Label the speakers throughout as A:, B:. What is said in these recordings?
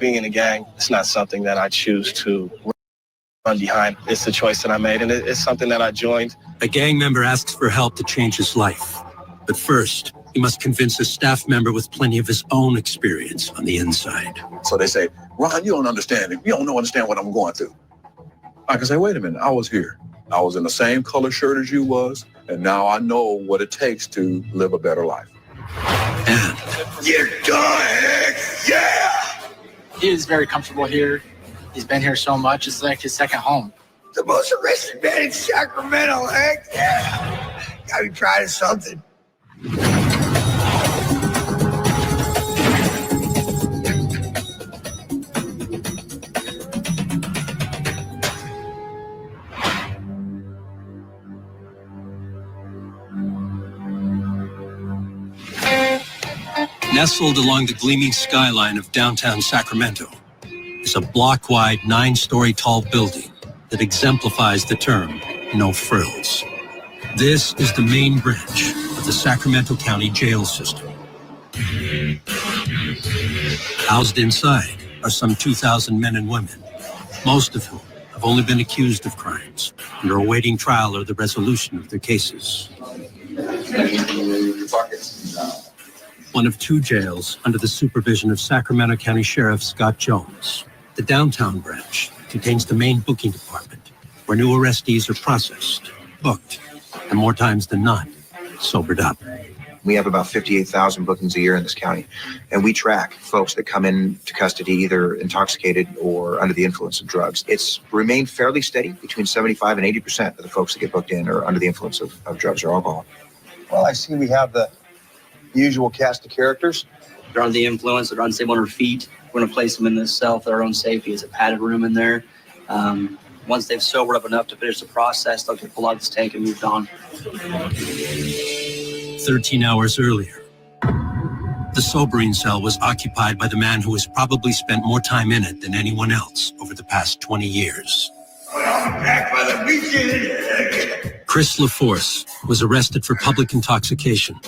A: being in a gang, it's not something that I choose to run behind. It's the choice that I made, and it's something that I joined.
B: A gang member asks for help to change his life. But first, he must convince a staff member with plenty of his own experience on the inside.
C: So they say, Ron, you don't understand it. You don't understand what I'm going through. I can say, wait a minute, I was here. I was in the same color shirt as you was, and now I know what it takes to live a better life.
B: And
D: You're done! Yeah!
E: He is very comfortable here. He's been here so much, it's like his second home.
D: The most arrested man in Sacramento, heck yeah! Gotta be proud of something.
B: nestled along the gleaming skyline of downtown Sacramento is a block-wide, 9-story tall building that exemplifies the term, no frills. This is the main branch of the Sacramento County jail system. Housed inside are some 2,000 men and women, most of whom have only been accused of crimes and are awaiting trial or the resolution of their cases. One of 2 jails under the supervision of Sacramento County Sheriff Scott Jones. The downtown branch contains the main booking department, where new arrestees are processed, booked, and more times than not, sobered up.
F: We have about 58,000 bookings a year in this county, and we track folks that come into custody either intoxicated or under the influence of drugs. It's remained fairly steady. Between 75 and 80% of the folks that get booked in are under the influence of drugs or alcohol.
G: Well, I see we have the usual cast of characters.
H: They're under the influence, they're unstable on their feet. We're going to place them in this cell for their own safety. It's a padded room in there. Once they've sobered up enough to finish the process, they'll get pulled out of this tank and moved on.
B: 13 hours earlier, the sobering cell was occupied by the man who has probably spent more time in it than anyone else over the past 20 years. Chris LaForce was arrested for public intoxication.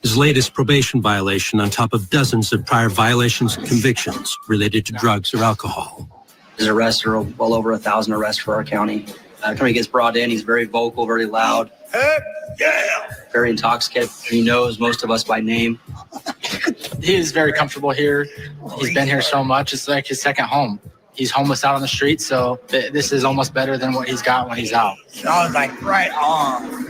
B: His latest probation violation on top of dozens of prior violations and convictions related to drugs or alcohol.
H: His arrests are well over 1,000 arrests for our county. When he gets brought in, he's very vocal, very loud.
D: Heck yeah!
H: Very intoxicated. He knows most of us by name.
E: He is very comfortable here. He's been here so much, it's like his second home. He's homeless out on the street, so this is almost better than what he's got when he's out.
D: Sounds like right on.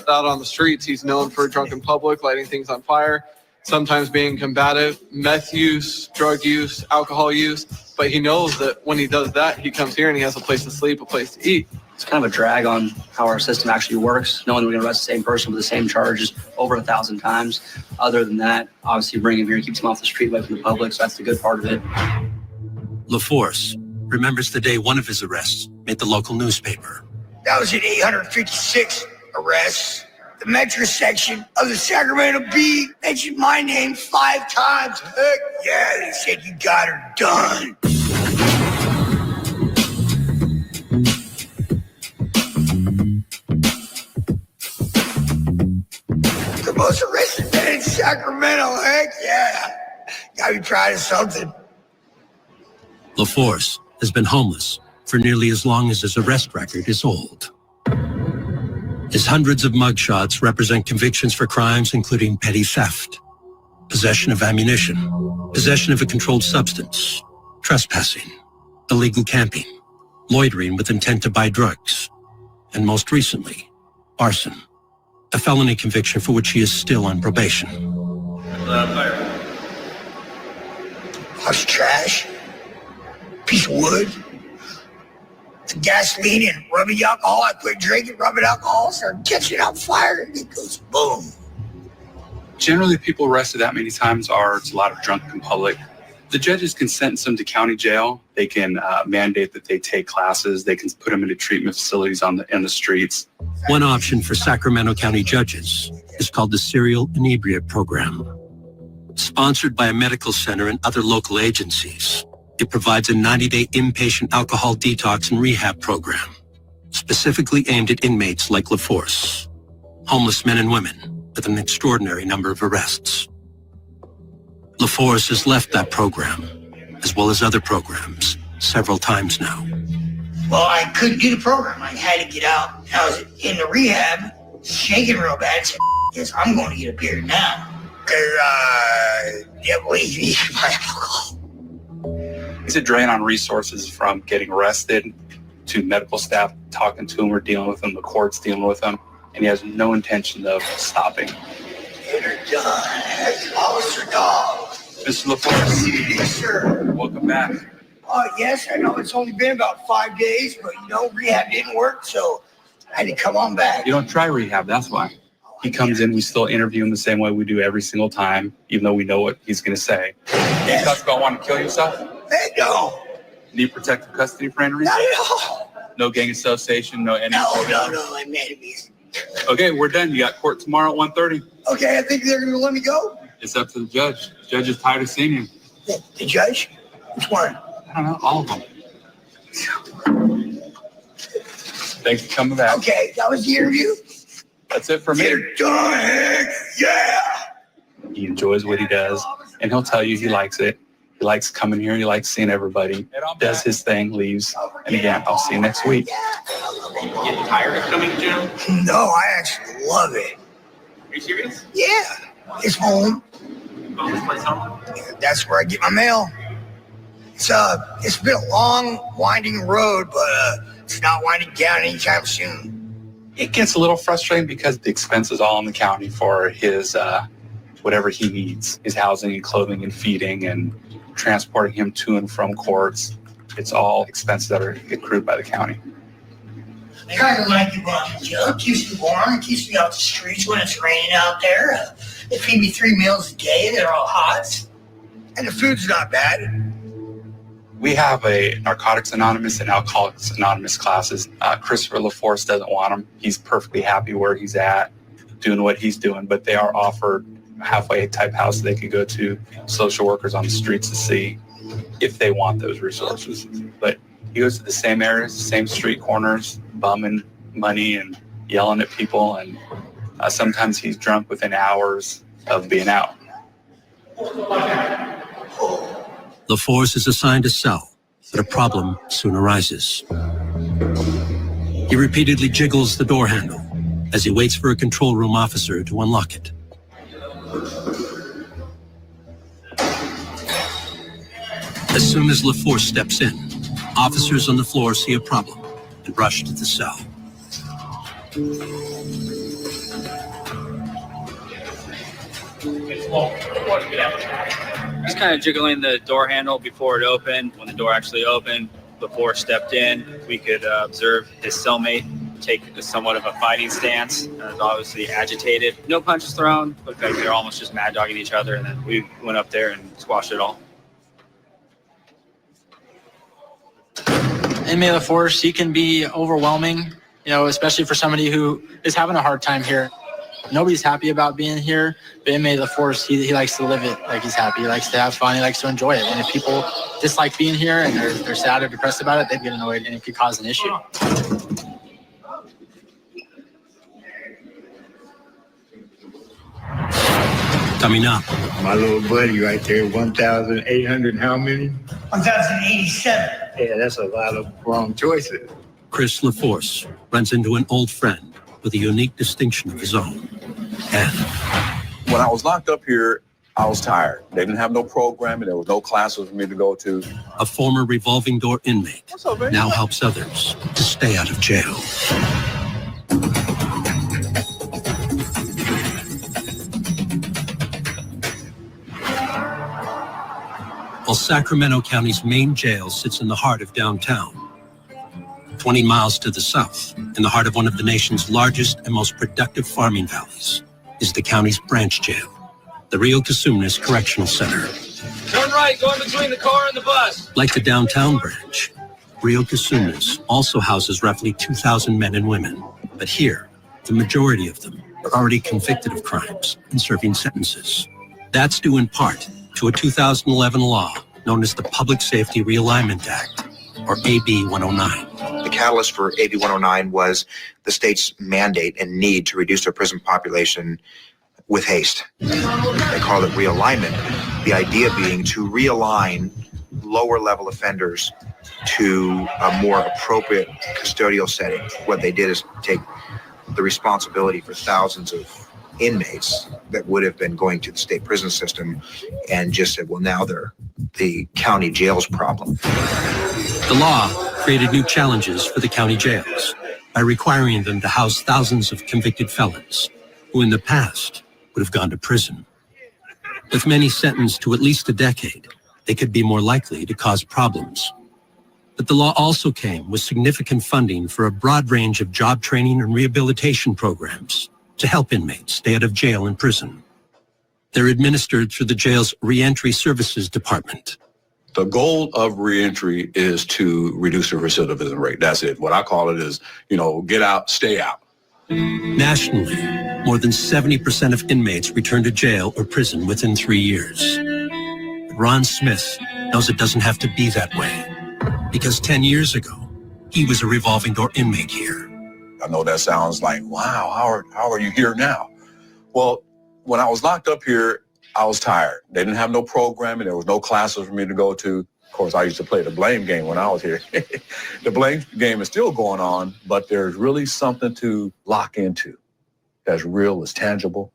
I: Out on the streets, he's known for drunken public, lighting things on fire, sometimes being combative, meth use, drug use, alcohol use. But he knows that when he does that, he comes here and he has a place to sleep, a place to eat.
H: It's kind of a drag on how our system actually works, knowing we're going to arrest the same person with the same charges over 1,000 times. Other than that, obviously bringing him here keeps him off the street, away from the public, so that's the good part of it.
B: LaForce remembers the day one of his arrests made the local newspaper.
D: That was an 856 arrest. The Metro section of the Sacramento Bee mentioned my name 5 times. Heck yeah, they said you got her done. The most arrested man in Sacramento, heck yeah. Gotta be proud of something.
B: LaForce has been homeless for nearly as long as his arrest record is old. His hundreds of mugshots represent convictions for crimes including petty theft, possession of ammunition, possession of a controlled substance, trespassing, illegal camping, loitering with intent to buy drugs, and most recently, arson, a felony conviction for which he is still on probation.
D: House trash. Piece of wood. The gasoline and rubbing alcohol. I quit drinking rubbing alcohol, started catching on fire, and it goes boom.
J: Generally, people arrested that many times it's a lot of drunken public. The judges can sentence them to county jail. They can mandate that they take classes. They can put them into treatment facilities in the streets.
B: One option for Sacramento County judges is called the Serial Inebriate Program. Sponsored by a medical center and other local agencies, it provides a 90-day inpatient alcohol detox and rehab program, specifically aimed at inmates like LaForce, homeless men and women with an extraordinary number of arrests. LaForce has left that program as well as other programs, several times now.
D: Well, I couldn't do the program. I had to get out. I was in the rehab, shaking real bad. So, yes, I'm going to get a beard now. Because, yeah, believe me, my alcohol.
J: It's a drain on resources from getting arrested to medical staff talking to him or dealing with him, the courts dealing with him, and he has no intention of stopping.
D: Get her done. That's Officer Dog.
J: Mr. LaForce.
D: Yes, sir.
J: Welcome back.
D: Yes, I know it's only been about 5 days, but, rehab didn't work, so I had to come on back.
J: You don't try rehab, that's why. He comes in, we still interview him the same way we do every single time, even though we know what he's going to say. You talk about wanting to kill yourself?
D: Hey, no.
J: Need protective custody for any reason?
D: Not at all.
J: No gang association, no anything?
D: No, I'm enemies.
J: Okay, we're done. You got court tomorrow at 1:30.
D: Okay, I think they're going to let me go.
J: It's up to the judge. The judge is tired of seeing you.
D: The judge? Which one?
J: I don't know, all of them. Thanks for coming back.
D: Okay, that was the interview?
J: That's it for me.
D: Get done, heck yeah!
J: He enjoys what he does, and he'll tell you he likes it. He likes coming here. He likes seeing everybody. Does his thing, leaves. And again, I'll see you next week.
K: Getting tired of coming to jail?
D: No, I actually love it.
K: Are you serious?
D: Yeah, it's home.
K: Oh, this place home?
D: That's where I get my mail. It's been a long, winding road, but it's not winding down anytime soon.
J: It gets a little frustrating because the expense is all in the county for his whatever he needs, his housing and clothing and feeding and transporting him to and from courts. It's all expenses that are accrued by the county.
D: I kind of like it when I'm in jail. It keeps me warm. It keeps me off the streets when it's raining out there. They feed me 3 meals a day. They're all hot. And the food's not bad.
J: We have a Narcotics Anonymous and Alcoholics Anonymous classes. Christopher LaForce doesn't want them. He's perfectly happy where he's at, doing what he's doing, but they are offered halfway type house they could go to, social workers on the streets to see if they want those resources. But he goes to the same areas, same street corners, bumming money and yelling at people, and sometimes he's drunk within hours of being out.
B: LaForce is assigned a cell, but a problem soon arises. He repeatedly jiggles the door handle as he waits for a control room officer to unlock it. As soon as LaForce steps in, officers on the floor see a problem and rush to the cell.
L: Just kind of jiggling the door handle before it opened. When the door actually opened, LaForce stepped in. We could observe his cellmate take somewhat of a fighting stance. Was obviously agitated. No punches thrown. Looked like they were almost just mad dogging each other. And then we went up there and squashed it all.
E: Inmate LaForce, he can be overwhelming, especially for somebody who is having a hard time here. Nobody's happy about being here, but Inmate LaForce, he likes to live it like he's happy. He likes to have fun. He likes to enjoy it. And if people dislike being here and they're sad or depressed about it, they get annoyed and it could cause an issue.
B: Coming up.
M: My little buddy right there, 1,800 how many?
D: 1,087.
M: Yeah, that's a lot of wrong choices.
B: Chris LaForce runs into an old friend with a unique distinction of his own. And
C: when I was locked up here, I was tired. They didn't have no programming. There was no classes for me to go to.
B: A former revolving door inmate now helps others to stay out of jail. While Sacramento County's main jail sits in the heart of downtown, 20 miles to the south, in the heart of one of the nation's largest and most productive farming valleys, is the county's branch jail, the Rio Cosumnes Correctional Center.
K: Turn right, going between the car and the bus.
B: Like the downtown branch, Rio Cosumnes also houses roughly 2,000 men and women. But here, the majority of them are already convicted of crimes and serving sentences. That's due in part to a 2011 law known as the Public Safety Realignment Act, or AB 109.
F: The catalyst for AB 109 was the state's mandate and need to reduce their prison population with haste. They call it realignment, the idea being to realign lower level offenders to a more appropriate custodial setting. What they did is take the responsibility for thousands of inmates that would have been going to the state prison system and just said, well, now they're the county jail's problem.
B: The law created new challenges for the county jails by requiring them to house thousands of convicted felons who in the past would have gone to prison. With many sentenced to at least a decade, they could be more likely to cause problems. But the law also came with significant funding for a broad range of job training and rehabilitation programs to help inmates stay out of jail and prison. They're administered through the jail's Reentry Services Department.
C: The goal of reentry is to reduce the recidivism rate. That's it. What I call it is, get out, stay out.
B: Nationally, more than 70% of inmates return to jail or prison within 3 years. Ron Smith knows it doesn't have to be that way, because 10 years ago, he was a revolving door inmate here.
C: I know that sounds like, wow, how are you here now? Well, when I was locked up here, I was tired. They didn't have no programming. There was no classes for me to go to. Of course, I used to play the blame game when I was here. The blame game is still going on, but there's really something to lock into that's real, that's tangible,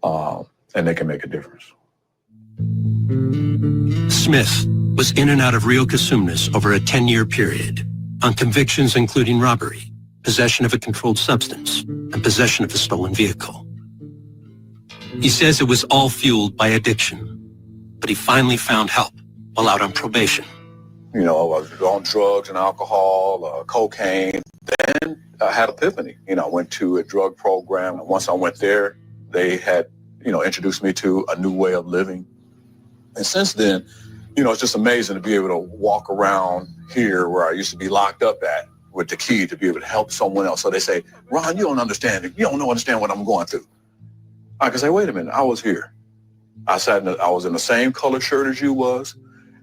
C: and they can make a difference.
B: Smith was in and out of Rio Cosumnes over a 10-year period on convictions including robbery, possession of a controlled substance, and possession of a stolen vehicle. He says it was all fueled by addiction, but he finally found help while out on probation.
C: I was on drugs and alcohol, cocaine. Then I had epiphany. I went to a drug program. And once I went there, they had, introduced me to a new way of living. And since then, it's just amazing to be able to walk around here where I used to be locked up at with the key to be able to help someone else. So they say, Ron, you don't understand it. You don't understand what I'm going through. I can say, wait a minute, I was here. I was in the same color shirt as you was,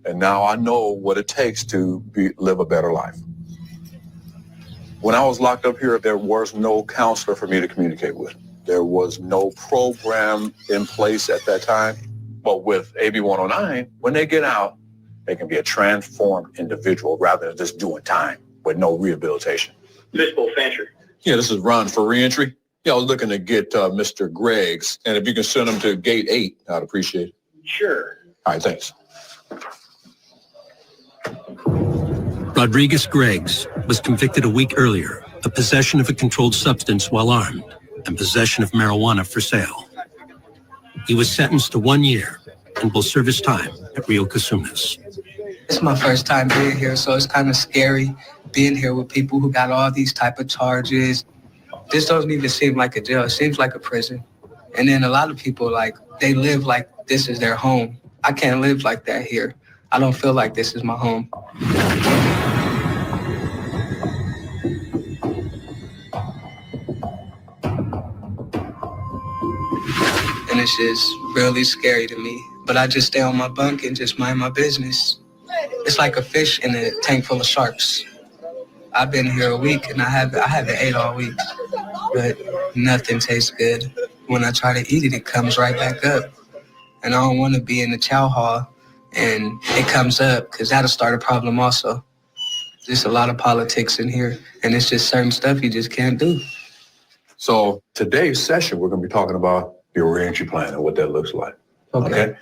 C: and now I know what it takes to live a better life. When I was locked up here, there was no counselor for me to communicate with. There was no program in place at that time. But with AB 109, when they get out, they can be a transformed individual rather than just doing time with no rehabilitation.
K: Municipal Fancher.
C: Yeah, this is Ron for reentry. Yeah, I was looking to get Mr. Greggs, and if you can send him to gate 8, I'd appreciate it.
K: Sure.
C: All right, thanks.
B: Rodriguez Greggs was convicted a week earlier of possession of a controlled substance while armed and possession of marijuana for sale. He was sentenced to 1 year and will serve his time at Rio Cosumnes.
N: It's my first time being here, so it's kind of scary being here with people who got all these type of charges. This doesn't even seem like a jail. It seems like a prison. And then a lot of people, they live like this is their home. I can't live like that here. I don't feel like this is my home. And it's just really scary to me. But I just stay on my bunk and just mind my business. It's like a fish in a tank full of sharks. I've been here a week and I haven't ate all week, but nothing tastes good. When I try to eat it, it comes right back up. And I don't want to be in the chow hall and it comes up because that'll start a problem also. There's a lot of politics in here and it's just certain stuff you just can't do.
C: So today's session, we're going to be talking about your reentry plan and what that looks like. Okay.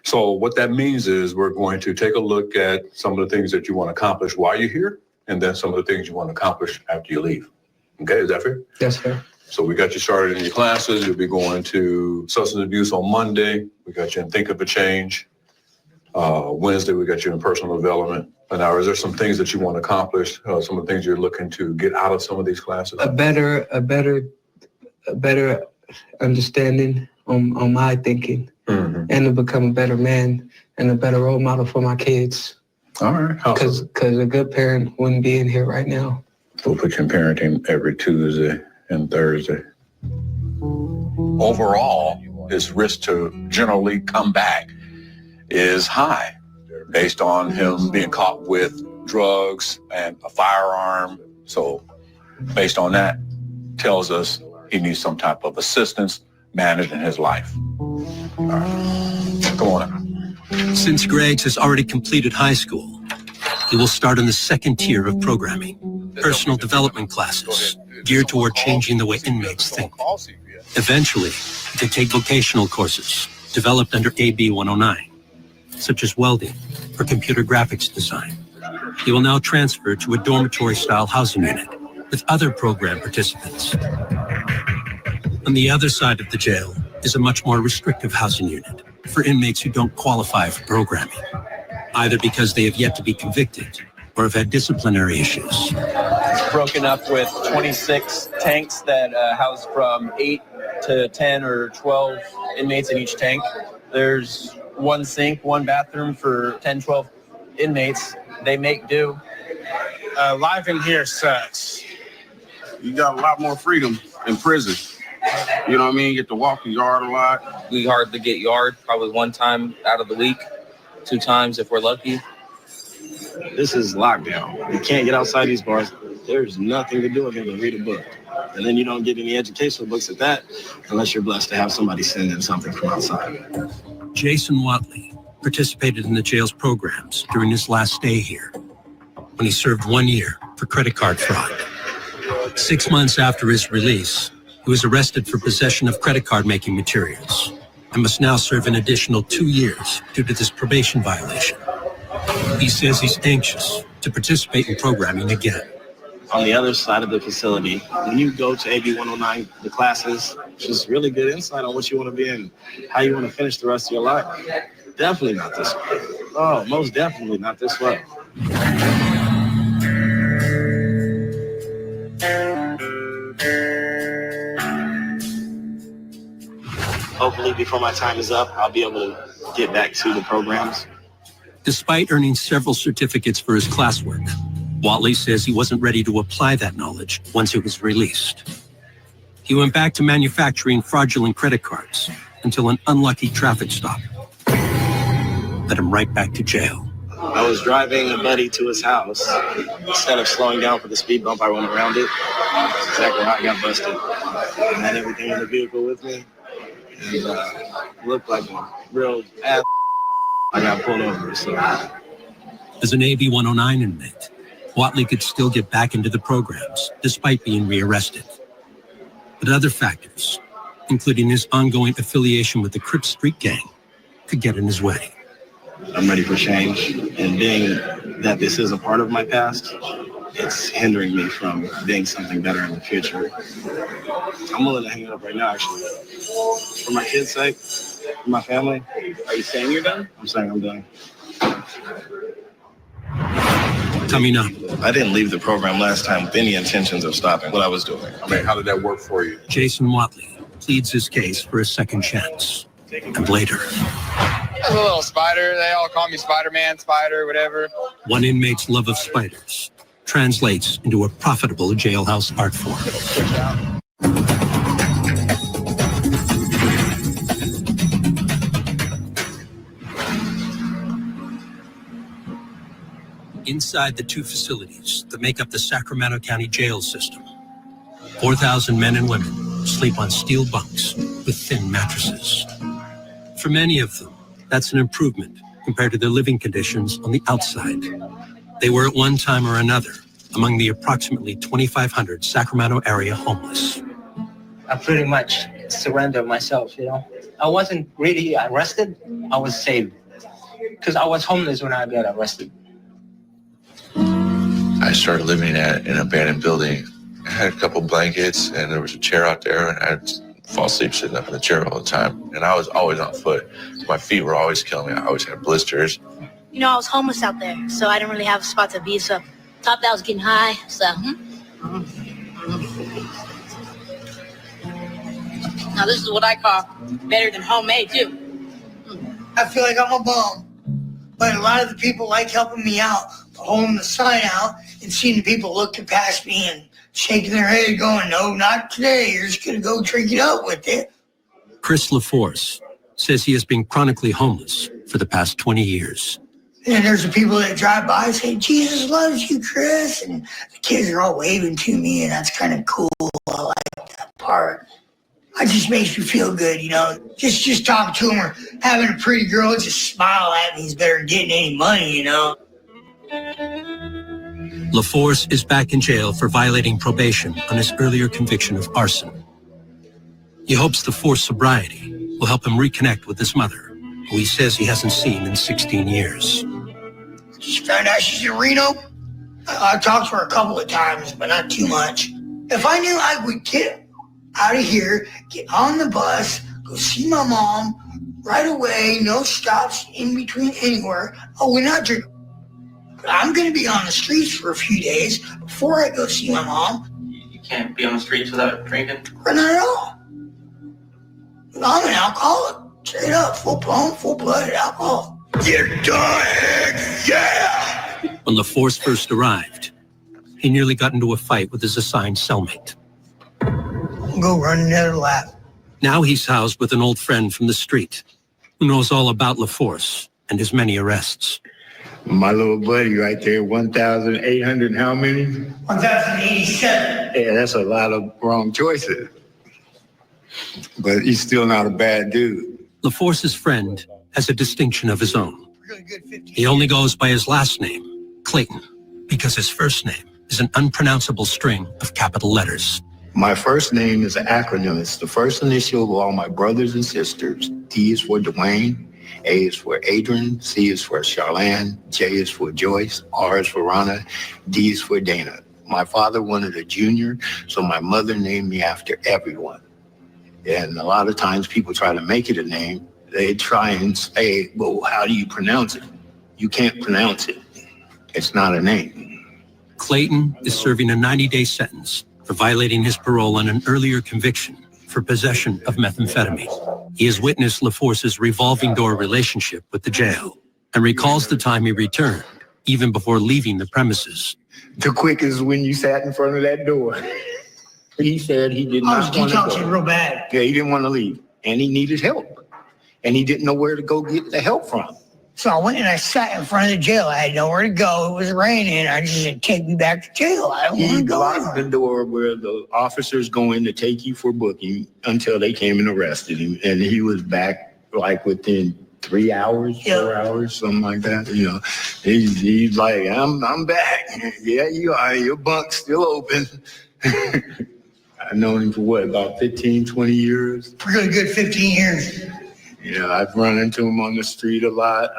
C: So what that means is we're going to take a look at some of the things that you want to accomplish while you're here, and then some of the things you want to accomplish after you leave. Okay, is that fair?
N: Yes, sir.
C: So we got you started in your classes. You'll be going to substance abuse on Monday. We got you in Think of a Change. Wednesday, we got you in personal development. And now, is there some things that you want to accomplish? Some of the things you're looking to get out of some of these classes?
N: A better understanding on my thinking, and to become a better man and a better role model for my kids.
C: All right.
N: Because a good parent wouldn't be in here right now.
C: We'll put you in parenting every Tuesday and Thursday. Overall, his risk to generally come back is high based on him being caught with drugs and a firearm. So based on that, tells us he needs some type of assistance managed in his life. All right. Come on in.
B: Since Greggs has already completed high school, he will start in the second tier of programming, personal development classes geared toward changing the way inmates think. Eventually, he could take vocational courses developed under AB 109, such as welding or computer graphics design. He will now transfer to a dormitory-style housing unit with other program participants. On the other side of the jail is a much more restrictive housing unit for inmates who don't qualify for programming, either because they have yet to be convicted or have had disciplinary issues.
O: It's broken up with 26 tanks that house from 8 to 10 or 12 inmates in each tank. There's one sink, one bathroom for 10, 12 inmates. They make do.
P: Life in here sucks. You got a lot more freedom in prison. You know what I mean? You get to walk the yard a lot.
O: We hardly get yard, probably one time out of the week, 2 times if we're lucky.
A: This is lockdown. You can't get outside these bars. There's nothing to do other than read a book. And then you don't get any educational books at that unless you're blessed to have somebody send in something from outside.
B: Jason Watley participated in the jail's programs during his last stay here, when he served 1 year for credit card fraud. 6 months after his release, he was arrested for possession of credit card making materials and must now serve an additional 2 years due to this probation violation. He says he's anxious to participate in programming again.
A: On the other side of the facility, when you go to AB 109, the classes, it's just really good insight on what you want to be and how you want to finish the rest of your life. Definitely not this way. Oh, most definitely not this way. Hopefully before my time is up, I'll be able to get back to the programs.
B: Despite earning several certificates for his classwork, Watley says he wasn't ready to apply that knowledge once he was released. He went back to manufacturing fraudulent credit cards until an unlucky traffic stop led him right back to jail.
A: I was driving a buddy to his house. Instead of slowing down for the speed bump, I went around it. That's exactly how I got busted. I had everything in the vehicle with me. And looked like a real ass. I got pulled over. So.
B: As an AB 109 inmate, Watley could still get back into the programs despite being rearrested. But other factors, including his ongoing affiliation with the Crip Street Gang, could get in his way.
A: I'm ready for change, and being that this is a part of my past, it's hindering me from being something better in the future. I'm willing to hang it up right now, actually. For my kids' sake, for my family.
O: Are you saying you're done?
A: I'm saying I'm done.
B: Coming up.
A: I didn't leave the program last time with any intentions of stopping what I was doing.
P: I mean, how did that work for you?
B: Jason Watley pleads his case for a second chance. And later,
Q: I'm a little spider. They all call me Spider-Man, Spider, whatever.
B: one inmate's love of spiders translates into a profitable jailhouse art form. Inside the 2 facilities that make up the Sacramento County jail system, 4,000 men and women sleep on steel bunks with thin mattresses. For many of them, that's an improvement compared to their living conditions on the outside. They were at one time or another among the approximately 2,500 Sacramento area homeless.
R: I pretty much surrendered myself, you know. I wasn't really arrested. I was saved because I was homeless when I got arrested.
S: I started living at an abandoned building. I had a couple blankets and there was a chair out there, and I'd fall asleep sitting up in the chair all the time. And I was always on foot. My feet were always killing me. I always had blisters.
T: You know, I was homeless out there, so I didn't really have a spot to be. So thought that was getting high. So now this is what I call better than homemade too.
D: I feel like I'm a bum, but a lot of the people like helping me out, holding the sign out and seeing the people looking past me and shaking their head going, no, not today. You're just going to go drink it up with it.
B: Chris LaForce says he has been chronically homeless for the past 20 years.
D: And there's the people that drive by and say, Jesus loves you, Chris. And the kids are all waving to me, and that's kind of cool. I like that part. It just makes me feel good, you know. Just talking to him or having a pretty girl just smile at me is better than getting any money, you know.
B: LaForce is back in jail for violating probation on his earlier conviction of arson. He hopes the forced sobriety will help him reconnect with his mother, who he says he hasn't seen in 16 years.
D: Just found out she's in Reno. I talked to her a couple of times, but not too much. If I knew I would get out of here, get on the bus, go see my mom right away, no stops in between anywhere, I would not drink. I'm going to be on the streets for a few days before I go see my mom.
R: You can't be on the streets without drinking?
D: Not at all. I'm an alcoholic. Straight up, full-blown, full-blooded alcoholic. You're dying, yeah!
B: When LaForce first arrived, he nearly got into a fight with his assigned cellmate.
D: Go run another lap.
B: Now he's housed with an old friend from the street who knows all about LaForce and his many arrests.
M: My little buddy right there, 1,800 how many?
D: 1,087.
M: Yeah, that's a lot of wrong choices. But he's still not a bad dude.
B: LaForce's friend has a distinction of his own. He only goes by his last name, Clayton, because his first name is an unpronounceable string of capital letters.
M: My first name is an acronym. It's the first initial of all my brothers and sisters. D is for Dwayne, A is for Adrian, C is for Charlene, J is for Joyce, R is for Rana, D is for Dana. My father wanted a junior, so my mother named me after everyone. And a lot of times people try to make it a name. They try and say, well, how do you pronounce it? You can't pronounce it. It's not a name.
B: Clayton is serving a 90-day sentence for violating his parole on an earlier conviction for possession of methamphetamine. He has witnessed LaForce's revolving door relationship with the jail and recalls the time he returned, even before leaving the premises.
M: The quickest when you sat in front of that door. He said he did not want to go.
D: Real bad.
M: Yeah, he didn't want to leave, and he needed help, and he didn't know where to go get the help from.
D: So I went and I sat in front of the jail. I had nowhere to go. It was raining. I just said, take me back to jail. I don't want to go.
M: He blocked the door where the officers go in to take you for booking until they came and arrested him, and he was back like within 3 hours, 4 hours, something like that. You know, he's like, I'm back. Yeah, you are. Your bunk's still open. I've known him for what, about 15, 20 years?
D: Really good 15 years.
M: You know, I've run into him on the street a lot.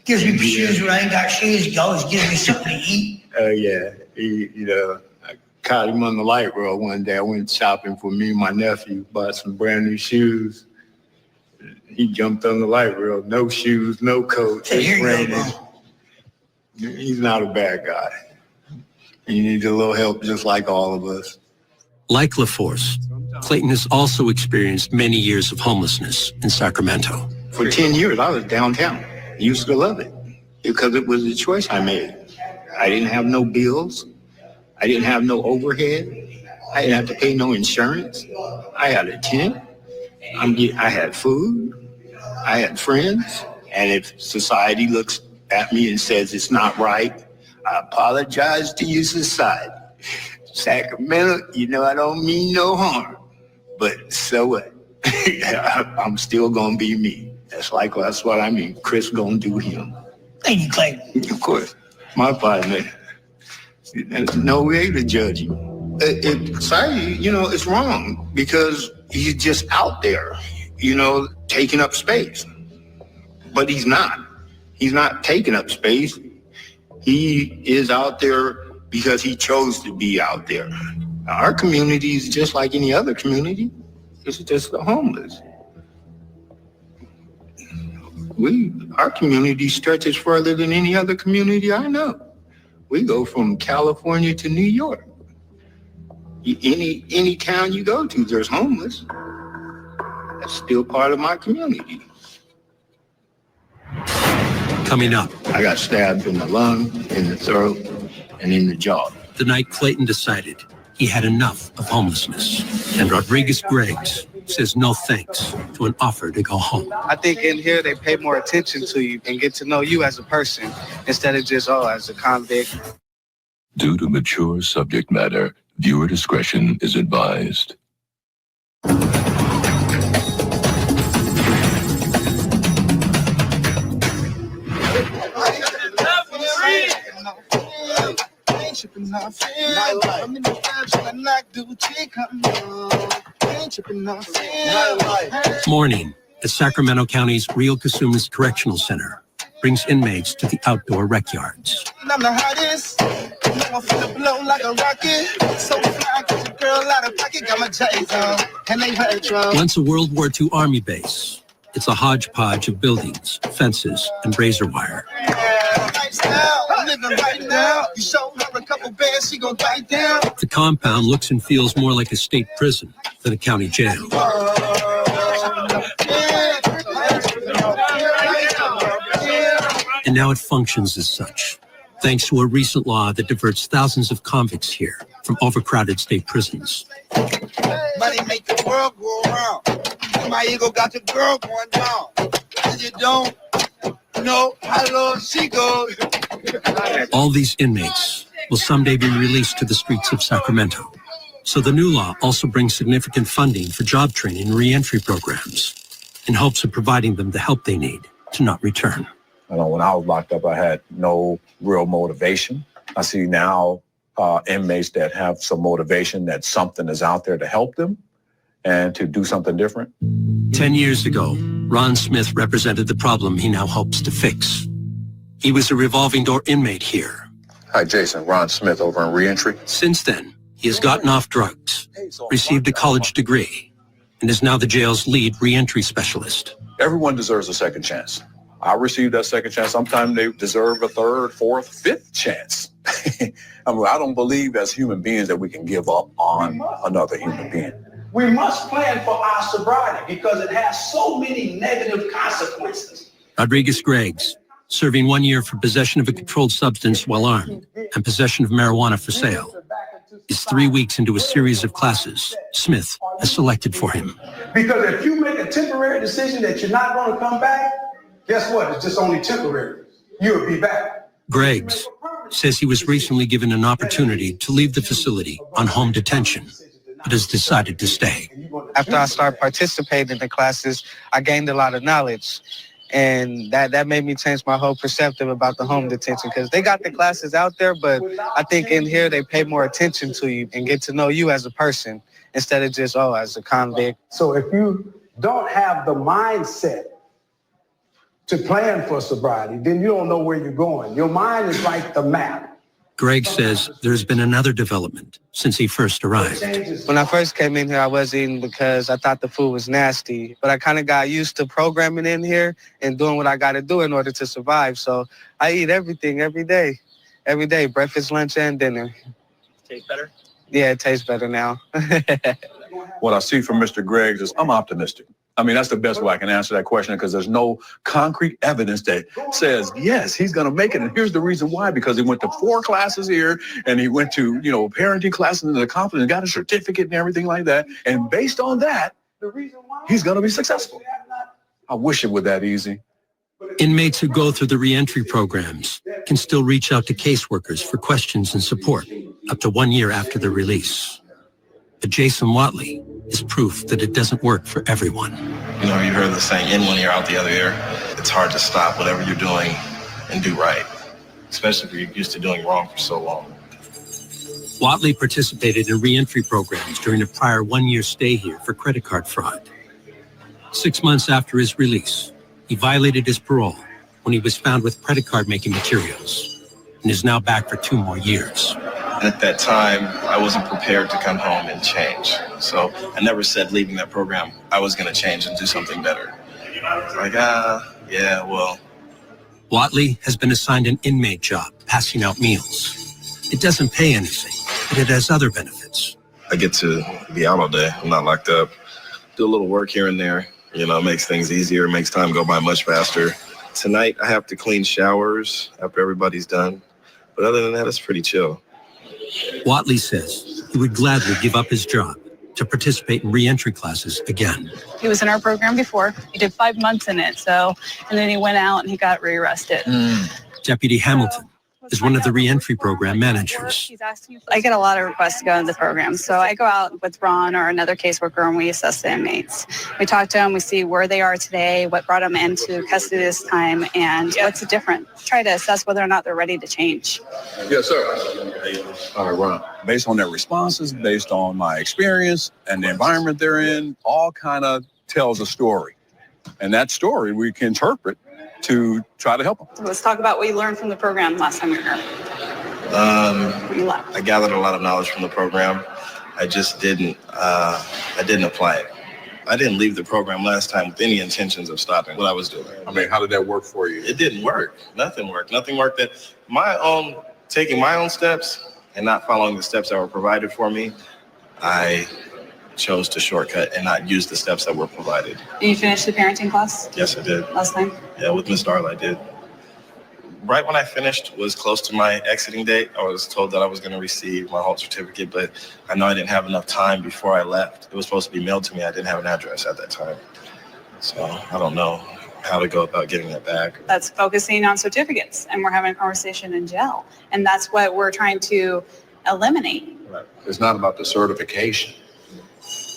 D: Gives me shoes when I ain't got shoes. He always gives me something to eat.
M: Yeah, I caught him on the light rail one day. I went shopping for me and my nephew, bought some brand new shoes. He jumped on the light rail, no shoes, no coat. It's raining. He's not a bad guy. He needs a little help just like all of us.
B: Like LaForce, Clayton has also experienced many years of homelessness in Sacramento.
M: For 10 years, I was downtown. Used to love it because it was a choice I made. I didn't have no bills. I didn't have no overhead. I didn't have to pay no insurance. I had a tent. I had food. I had friends. And if society looks at me and says it's not right, I apologize to you, society. Sacramento, you know I don't mean no harm, but so what? I'm still gonna be me. That's what I mean. Chris gonna do him.
D: Thank you, Clayton.
M: Of course, my partner. There's no way to judge him. Society, it's wrong because he's just out there, taking up space. But he's not. He's not taking up space. He is out there because he chose to be out there. Our community is just like any other community. It's just the homeless. Our community stretches further than any other community I know. We go from California to New York. Any town you go to, there's homeless. That's still part of my community.
B: Coming up,
M: I got stabbed in the lung, in the throat, and in the jaw.
B: The night Clayton decided he had enough of homelessness. And Rodriguez Greggs says no thanks to an offer to go home.
U: I think in here they pay more attention to you and get to know you as a person instead of just, as a convict.
V: Due to mature subject matter, viewer discretion is advised.
B: Morning at Sacramento County's Rio Casumas Correctional Center brings inmates to the outdoor rec yards.
G: I'm the hottest. I'm finna blow like a rocket. So fly, get your girl out of pocket. Got my J's on, and they heard drum.
B: Once a World War II Army base, it's a hodgepodge of buildings, fences, and razor wire.
G: I'm living right now. You show her a couple bands, she gon' bite down.
B: The compound looks and feels more like a state prison than a county jail. And now it functions as such, thanks to a recent law that diverts thousands of convicts here from overcrowded state prisons.
G: Money make the world go around. My ego got the girl going down. And you don't know how low she goes.
B: All these inmates will someday be released to the streets of Sacramento. So the new law also brings significant funding for job training and reentry programs in hopes of providing them the help they need to not return.
C: I know when I was locked up, I had no real motivation. I see now inmates that have some motivation, that something is out there to help them and to do something different.
B: 10 years ago, Ron Smith represented the problem he now hopes to fix. He was a revolving door inmate here.
C: Hi, Jason. Ron Smith over in reentry.
B: Since then, he has gotten off drugs, received a college degree, and is now the jail's lead reentry specialist.
C: Everyone deserves a second chance. I received that second chance. Sometimes they deserve a third, fourth, fifth chance. I don't believe as human beings that we can give up on another human being.
V: We must plan for our sobriety because it has so many negative consequences.
B: Rodriguez Greggs, serving 1 year for possession of a controlled substance while armed and possession of marijuana for sale, is 3 weeks into a series of classes Smith has selected for him.
V: Because if you make a temporary decision that you're not going to come back, guess what? It's just only temporary. You'll be back.
B: Greggs says he was recently given an opportunity to leave the facility on home detention, but has decided to stay.
U: After I started participating in the classes, I gained a lot of knowledge. And that made me change my whole perspective about the home detention because they got the classes out there, but I think in here they pay more attention to you and get to know you as a person instead of just, as a convict.
V: So if you don't have the mindset to plan for sobriety, then you don't know where you're going. Your mind is like the map.
B: Greg says there's been another development since he first arrived.
U: When I first came in here, I was eating because I thought the food was nasty, but I kind of got used to programming in here and doing what I got to do in order to survive. So I eat everything every day, breakfast, lunch, and dinner.
O: Tastes better?
U: Yeah, it tastes better now.
C: What I see from Mr. Greggs is I'm optimistic. I mean, that's the best way I can answer that question because there's no concrete evidence that says, yes, he's going to make it. And here's the reason why, because he went to 4 classes here and he went to, parenting classes and the conference and got a certificate and everything like that. And based on that, he's going to be successful. I wish it were that easy.
B: Inmates who go through the reentry programs can still reach out to caseworkers for questions and support up to 1 year after their release. But Jason Watley is proof that it doesn't work for everyone.
A: You heard the saying, in one ear, out the other ear. It's hard to stop whatever you're doing and do right, especially if you're used to doing wrong for so long.
B: Watley participated in reentry programs during a prior 1 year stay here for credit card fraud. 6 months after his release, he violated his parole when he was found with credit card making materials and is now back for 2 more years.
A: At that time, I wasn't prepared to come home and change. So I never said leaving that program, I was going to change and do something better.
B: Watley has been assigned an inmate job, passing out meals. It doesn't pay anything, but it has other benefits.
A: I get to be out all day. I'm not locked up. Do a little work here and there. It makes things easier, makes time go by much faster. Tonight, I have to clean showers after everybody's done. But other than that, it's pretty chill.
B: Watley says he would gladly give up his job to participate in reentry classes again.
W: He was in our program before. He did 5 months in it, and then he went out and he got rearrested.
B: Deputy Hamilton is one of the reentry program managers.
W: I get a lot of requests to go into the program. So I go out with Ron or another caseworker and we assess the inmates. We talk to them, we see where they are today, what brought them into custody this time, and what's different. Try to assess whether or not they're ready to change.
C: Yes, sir. All right, Ron. Based on their responses, based on my experience and the environment they're in, all kind of tells a story. And that story we can interpret to try to help them.
W: So let's talk about what you learned from the program last time you were here.
A: I gathered a lot of knowledge from the program. I just didn't apply it. I didn't leave the program last time with any intentions of stopping what I was doing.
C: I mean, how did that work for you?
A: It didn't work. Nothing worked. Nothing worked. That taking my own steps and not following the steps that were provided for me, I chose to shortcut and not use the steps that were provided.
W: You finished the parenting class
A: Yes, I did.
W: last time?
A: Yeah, with Ms. Darla, I did. Right when I finished was close to my exiting date. I was told that I was going to receive my halt certificate, but I know I didn't have enough time before I left. It was supposed to be mailed to me. I didn't have an address at that time. So I don't know how to go about getting that back.
W: That's focusing on certificates, and we're having a conversation in jail. And that's what we're trying to eliminate.
C: Right. It's not about the certification.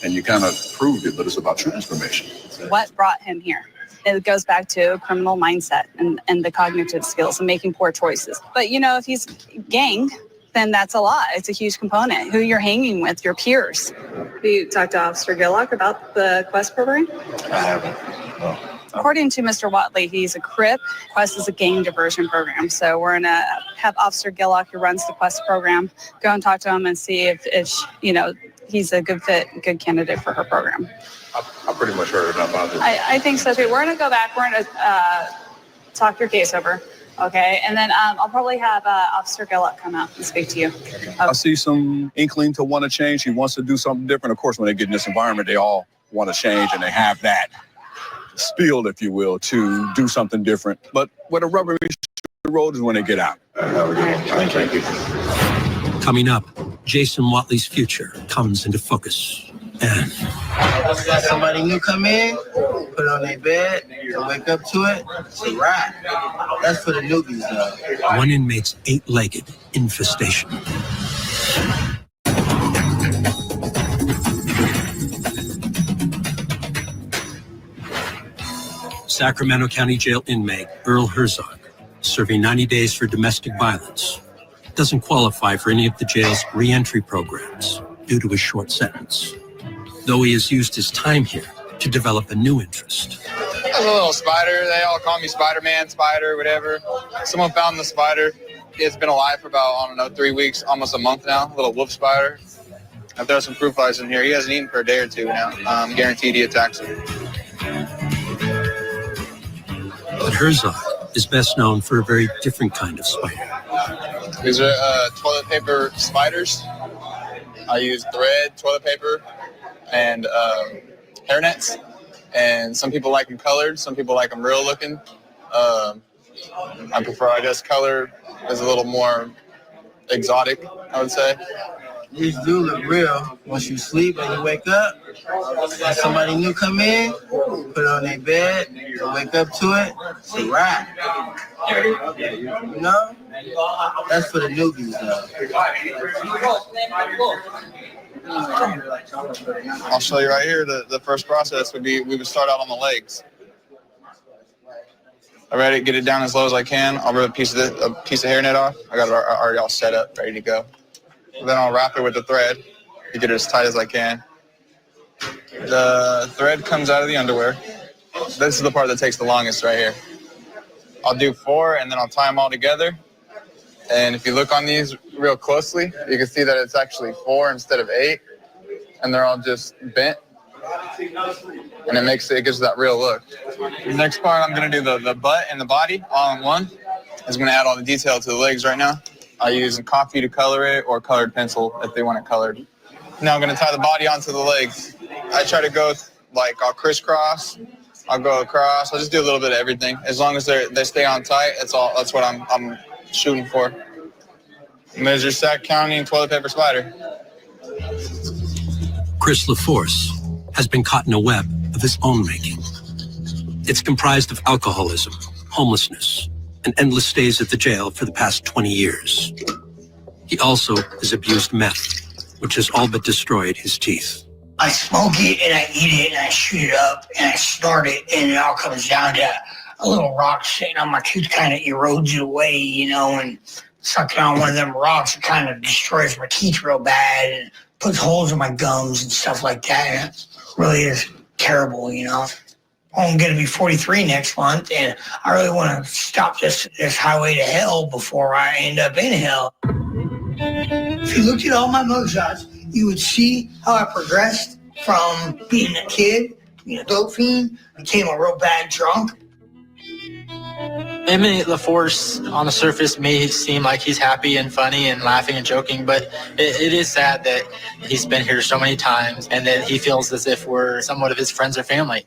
C: And you kind of proved it, but it's about transformation.
W: What brought him here? It goes back to criminal mindset and the cognitive skills and making poor choices. But, if he's gang, then that's a lot. It's a huge component. Who you're hanging with, your peers. Have you talked to Officer Gillock about the Quest program?
A: I haven't. No.
W: According to Mr. Watley, he's a Crip. Quest is a gang diversion program. So we're going to have Officer Gillock, who runs the Quest program, go and talk to him and see if he's a good fit, good candidate for her program.
C: I pretty much heard enough about it.
W: I think so too. We're going to go back. We're going to talk your case over. Okay. And then I'll probably have Officer Gillock come out and speak to you.
C: I see some inkling to want to change. He wants to do something different. Of course, when they get in this environment, they all want to change and they have that spiel, if you will, to do something different. But where the rubber meets the road is when they get out.
A: Thank you.
B: Coming up, Jason Watley's future comes into focus. And
H: got somebody new come in, put on their bed, and wake up to it. It's a wrap. That's for the newbies, though.
B: one inmate's 8-legged infestation. Sacramento County Jail inmate Earl Herzog, serving 90 days for domestic violence, doesn't qualify for any of the jail's reentry programs due to his short sentence, though he has used his time here to develop a new interest.
Q: I was a little spider. They all call me Spider-Man, Spider, whatever. Someone found the spider. It's been alive for about, 3 weeks, almost a month now. A little wolf spider. I throw some fruit flies in here. He hasn't eaten for a day or two now. Guaranteed he attacks him.
B: But Herzog is best known for a very different kind of spider.
Q: These are toilet paper spiders. I use thread, toilet paper, and hair nets. And some people like them colored. Some people like them real looking. I prefer, color is a little more exotic, I would say.
H: These do look real. Once you sleep and you wake up, and somebody new come in, put on their bed, and wake up to it, it's a wrap. That's for the newbies,
Q: I'll show you right here. The first process would be we would start out on the legs. I ready to get it down as low as I can. I'll rip a piece of hairnet off. I got it already all set up, ready to go. Then I'll wrap it with the thread to get it as tight as I can. The thread comes out of the underwear. This is the part that takes the longest right here. I'll do 4 and then I'll tie them all together. And if you look on these real closely, you can see that it's actually 4 instead of 8. And they're all just bent. And it gives that real look. The next part, I'm going to do the butt and the body all in one. I'm going to add all the detail to the legs right now. I use coffee to color it or colored pencil if they want it colored. Now I'm going to tie the body onto the legs. I try to go I'll crisscross. I'll go across. I'll just do a little bit of everything. As long as they stay on tight, that's what I'm shooting for. Measure Sac County toilet paper spider.
B: Chris LaForce has been caught in a web of his own making. It's comprised of alcoholism, homelessness, and endless stays at the jail for the past 20 years. He also has abused meth, which has all but destroyed his teeth.
D: I smoke it and I eat it and I shoot it up and I snort it, and it all comes down to a little rock sitting on my tooth, kind of erodes it away, you know, and sucking on one of them rocks, it kind of destroys my teeth real bad and puts holes in my gums and stuff like that. And it really is terrible, you know. I'm going to be 43 next month, and I really want to stop this highway to hell before I end up in hell. If you looked at all my mugshots, you would see how I progressed from being a kid, being a dope fiend, became a real bad drunk.
E: Emmett LaForce on the surface may seem like he's happy and funny and laughing and joking, but it is sad that he's been here so many times and that he feels as if we're somewhat of his friends or family.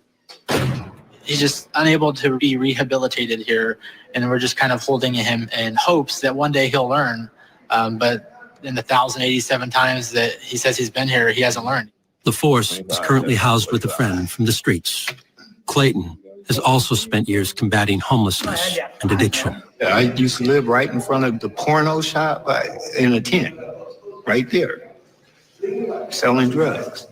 E: He's just unable to be rehabilitated here, and we're just kind of holding him in hopes that one day he'll learn. But in the 1,087 times that he says he's been here, he hasn't learned.
B: LaForce is currently housed with a friend from the streets. Clayton has also spent years combating homelessness and addiction.
M: I used to live right in front of the porno shop in a tent, right there, selling drugs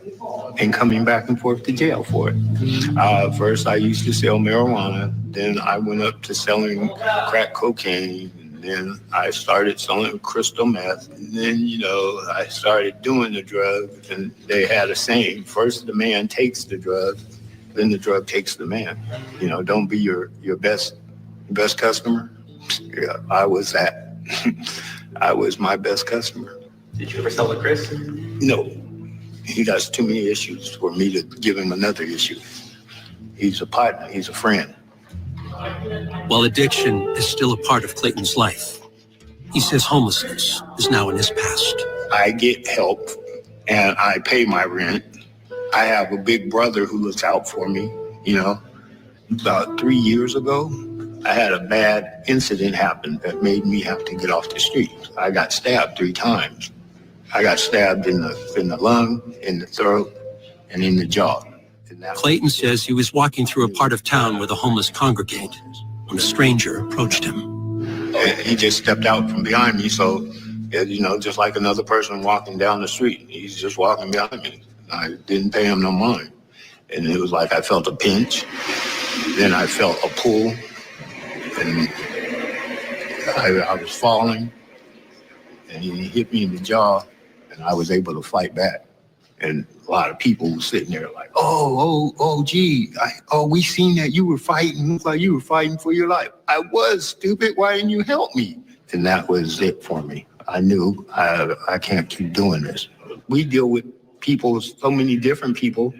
M: and coming back and forth to jail for it. First, I used to sell marijuana. Then I went up to selling crack cocaine. Then I started selling crystal meth. And then, you know, I started doing the drugs, and they had a saying, first the man takes the drug, then the drug takes the man. You know, don't be your best customer. Yeah, I was that. I was my best customer.
K: Did you ever sell to Chris?
M: No. He has too many issues for me to give him another issue. He's a partner. He's a friend.
B: While addiction is still a part of Clayton's life, he says homelessness is now in his past.
M: I get help and I pay my rent. I have a big brother who looks out for me. You know, about 3 years ago, I had a bad incident happen that made me have to get off the street. I got stabbed 3 times. I got stabbed in the lung, in the throat, and in the jaw.
B: Clayton says he was walking through a part of town where the homeless congregate when a stranger approached him.
M: And he just stepped out from behind me, so, you know, just like another person walking down the street. He's just walking behind me. I didn't pay him no mind. And it was like I felt a pinch, then I felt a pull, and I was falling, and he hit me in the jaw, and I was able to fight back. And a lot of people were sitting there like, gee, we seen that you were fighting. Looked like you were fighting for your life. I was, stupid. Why didn't you help me? And that was it for me. I knew I can't keep doing this. We deal with people, so many different people,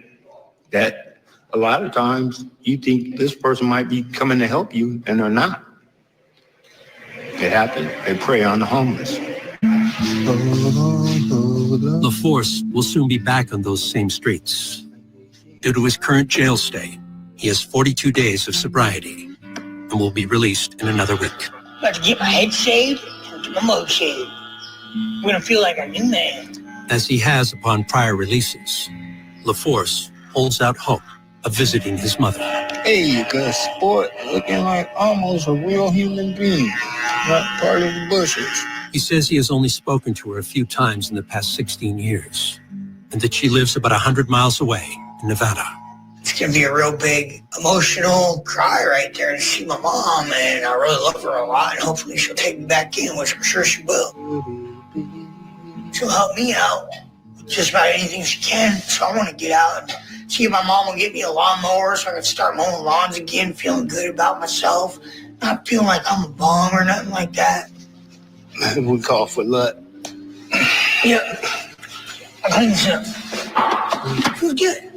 M: that a lot of times you think this person might be coming to help you, and they're not. It happened. They prey on the homeless.
B: LaForce will soon be back on those same streets. Due to his current jail stay, he has 42 days of sobriety and will be released in another week.
D: I'm about to get my head shaved and get my mug shaved. I'm going to feel like a new man.
B: As he has upon prior releases, LaForce holds out hope of visiting his mother.
M: Hey, you good sport, looking like almost a real human being, not part of the bushes.
B: He says he has only spoken to her a few times in the past 16 years, and that she lives about 100 miles away in Nevada.
D: It's going to be a real big emotional cry right there to see my mom, and I really love her a lot, and hopefully she'll take me back in, which I'm sure she will. She'll help me out with just about anything she can, so I want to get out and see if my mom will get me a lawnmower so I can start mowing lawns again, feeling good about myself, not feeling like I'm a bum or nothing like that.
M: We call for luck.
D: Yeah. I cleaned this up. Feels good.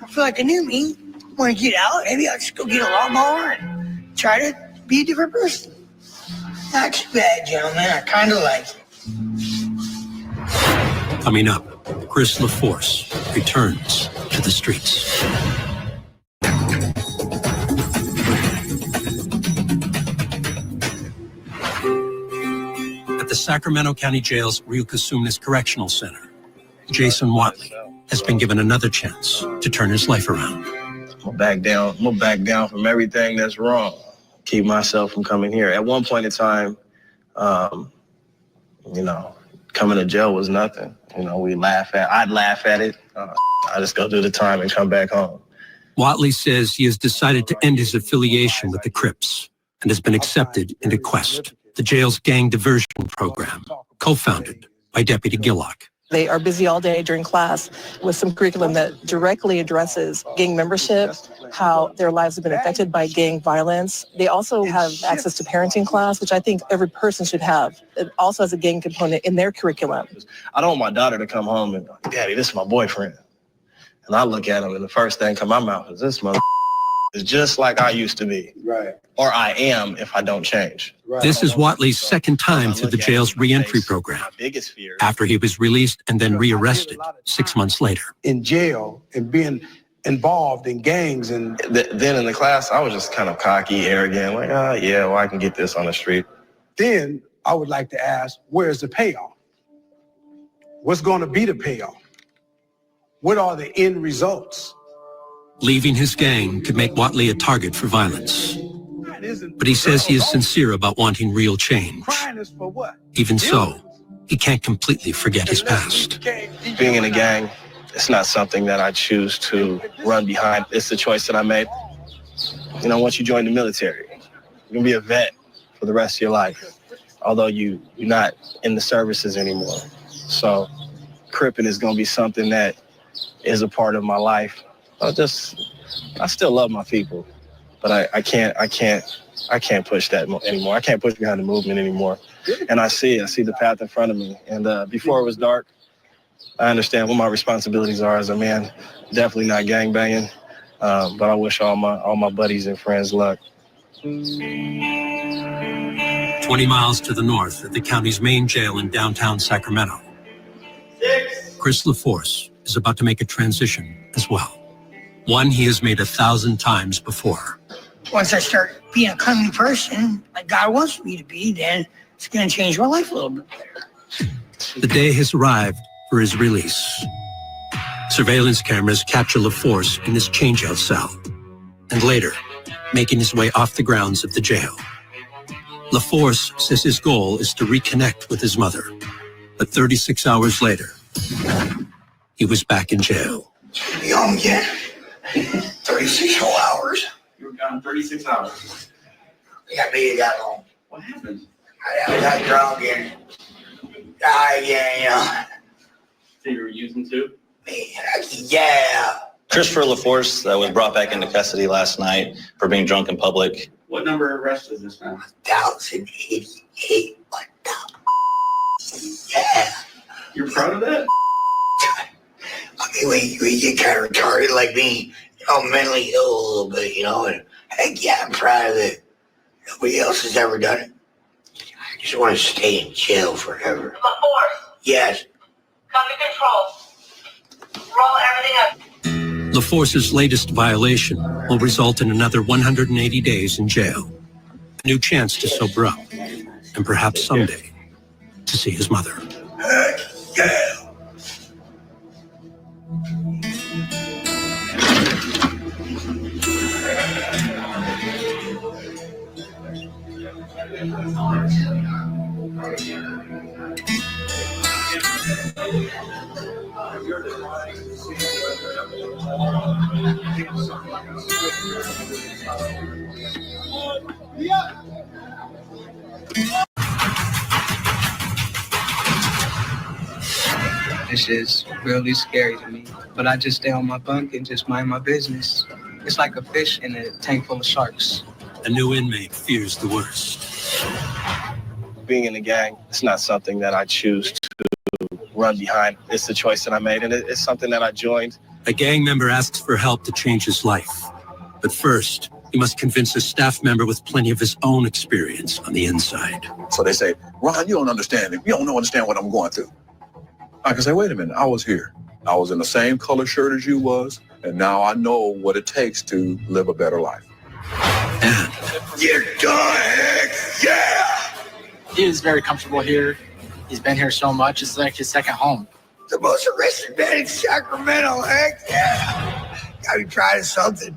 D: I feel like a new me. I want to get out. Maybe I'll just go get a lawnmower and try to be a different person. Not too bad, gentlemen. I kind of like it.
B: Coming up, Chris LaForce returns to the streets. At the Sacramento County Jail's Rio Casunas Correctional Center, Jason Watley has been given another chance to turn his life around.
A: I'm gonna back down from everything that's wrong. keep myself from coming here. At one point in time, you know, coming to jail was nothing. You know, I'd laugh at it. I just go do the time and come back home.
B: Whatley says he has decided to end his affiliation with the Crips and has been accepted into Quest, the jail's gang diversion program, co-founded by Deputy Gillock.
I: They are busy all day during class with some curriculum that directly addresses gang membership, how their lives have been affected by gang violence. They also have access to parenting class, which I think every person should have. It also has a gang component in their curriculum.
A: I don't want my daughter to come home and, Daddy, this is my boyfriend. And I look at him and the first thing come my mouth is, this mother is just like I used to be.
V: Right.
A: Or I am if I don't change.
B: This is Whatley's second time through the jail's reentry program, after he was released and then rearrested 6 months later.
V: In jail and being involved in gangs and...
A: Then in the class, I was just kind of cocky, arrogant, like, yeah, well, I can get this on the street.
V: Then I would like to ask, where's the payoff? What's going to be the payoff? What are the end results?
B: Leaving his gang could make Whatley a target for violence. But he says he is sincere about wanting real change. Even so, he can't completely forget his past.
A: Being in a gang, it's not something that I choose to run behind. It's the choice that I made. You know, once you join the military, you're going to be a vet for the rest of your life, although you're not in the services anymore. So cripping is going to be something that is a part of my life. I still love my people, but I can't push that anymore. I can't push behind the movement anymore. And I see the path in front of me. And before it was dark, I understand what my responsibilities are as a man. Definitely not gangbanging, but I wish all my buddies and friends luck.
B: 20 miles to the north at the county's main jail in downtown Sacramento, Chris LaForce is about to make a transition as well. One he has made 1,000 times before.
D: Once I start being a cleanly person, like God wants me to be, then it's going to change my life a little bit better.
B: The day has arrived for his release. Surveillance cameras capture LaForce in his change-out cell, and later, making his way off the grounds of the jail. LaForce says his goal is to reconnect with his mother, but 36 hours later, he was back in jail.
D: You home again? 36 whole hours.
K: You were gone 36 hours.
D: Yeah, maybe that long.
K: What happened?
D: I got drunk and died again, you know.
K: So you were using too?
D: Yeah.
J: Christopher LaForce was brought back into custody last night for being drunk in public.
K: What number arrest is this now?
D: 1,088. What the? Yeah.
K: You're proud of that?
D: I mean, when you get kind of retarded like me, you know, mentally ill a little bit, you know, and heck yeah, I'm proud of it. Nobody else has ever done it. I just want to stay in jail forever.
L: LaForce.
D: Yes.
L: Come to control. Roll everything up.
B: LaForce's latest violation will result in another 180 days in jail, a new chance to sober up, and perhaps someday to see his mother.
D: Heck yeah.
N: This is really scary to me, but I just stay on my bunk and just mind my business. It's like a fish in a tank full of sharks.
B: A new inmate fears the worst.
A: Being in a gang, it's not something that I choose to run behind. It's the choice that I made, and it's something that I joined.
B: A gang member asks for help to change his life. But first, he must convince a staff member with plenty of his own experience on the inside.
C: So they say, Ron, you don't understand it. You don't understand what I'm going through. I can say, wait a minute, I was here. I was in the same color shirt as you was, and now I know what it takes to live a better life.
D: You're done, heck yeah!
E: He is very comfortable here. He's been here so much, it's like his second home.
D: The most arrested man in Sacramento, heck yeah! Gotta be proud of something.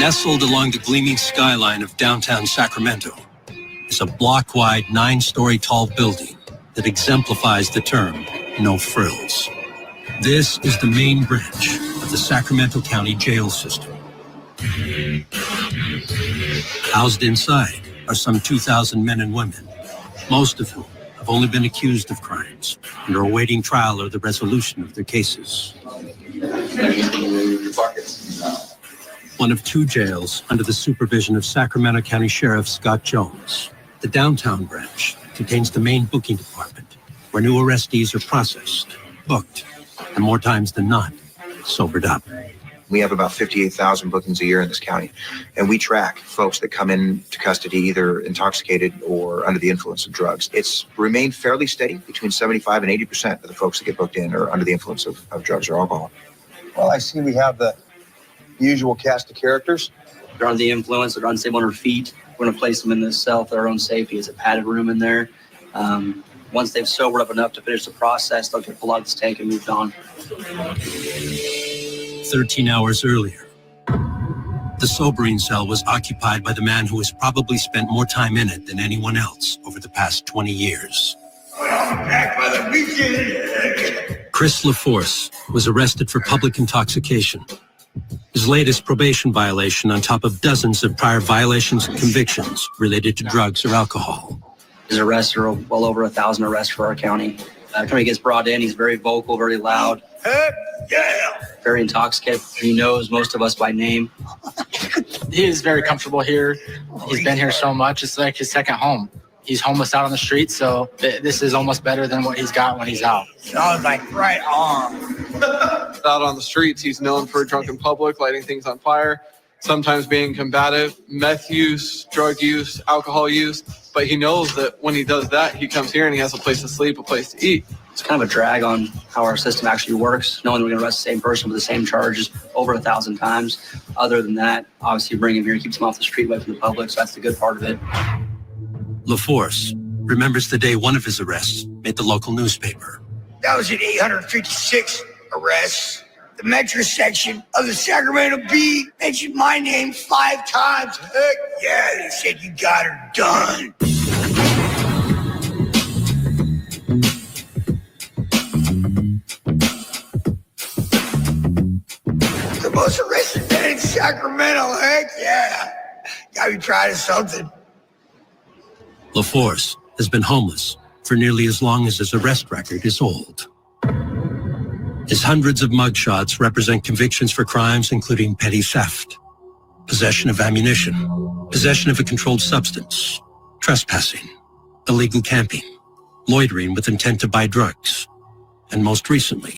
B: Nestled along the gleaming skyline of downtown Sacramento is a block-wide, 9-story tall building that exemplifies the term, no frills. This is the main branch of the Sacramento County jail system. Housed inside are some 2,000 men and women, most of whom have only been accused of crimes and are awaiting trial or the resolution of their cases. One of 2 jails under the supervision of Sacramento County Sheriff Scott Jones. The downtown branch contains the main booking department, where new arrestees are processed, booked, and more times than not, sobered up.
F: We have about 58,000 bookings a year in this county, and we track folks that come into custody either intoxicated or under the influence of drugs. It's remained fairly steady. Between 75 and 80% of the folks that get booked in are under the influence of drugs or alcohol.
P: Well, I see we have the usual cast of characters.
S: They're under the influence, they're unstable on their feet. We're going to place them in this cell for their own safety. It's a padded room in there. Once they've sobered up enough to finish the process, they'll get pulled out of this tank and moved on.
B: 13 hours earlier, the sobering cell was occupied by the man who has probably spent more time in it than anyone else over the past 20 years. Chris LaForce was arrested for public intoxication. His latest probation violation on top of dozens of prior violations and convictions related to drugs or alcohol.
S: His arrests are well over 1,000 arrests for our county. When he gets brought in, he's very vocal, very loud.
D: Heck yeah!
S: Very intoxicated. He knows most of us by name.
E: He is very comfortable here. He's been here so much. It's like his second home. He's homeless out on the street, so this is almost better than what he's got when he's out.
D: Sounds like right on.
X: Out on the streets, he's known for drunk in public, lighting things on fire, sometimes being combative, meth use, drug use, alcohol use. But he knows that when he does that, he comes here and he has a place to sleep, a place to eat.
S: It's kind of a drag on how our system actually works, knowing that we're going to arrest the same person with the same charges over 1,000 times. Other than that, obviously bring him here, keeps him off the street, away from the public, so that's the good part of it.
B: LaForce remembers the day one of his arrests made the local newspaper.
D: That was an 856 arrests. The Metro section of the Sacramento Bee mentioned my name 5 times. Heck yeah, they said you got her done. The most arrested man in Sacramento. Heck yeah. Gotta be proud of something.
B: LaForce has been homeless for nearly as long as his arrest record is old. His hundreds of mugshots represent convictions for crimes including petty theft, possession of ammunition, possession of a controlled substance, trespassing, illegal camping, loitering with intent to buy drugs, and most recently,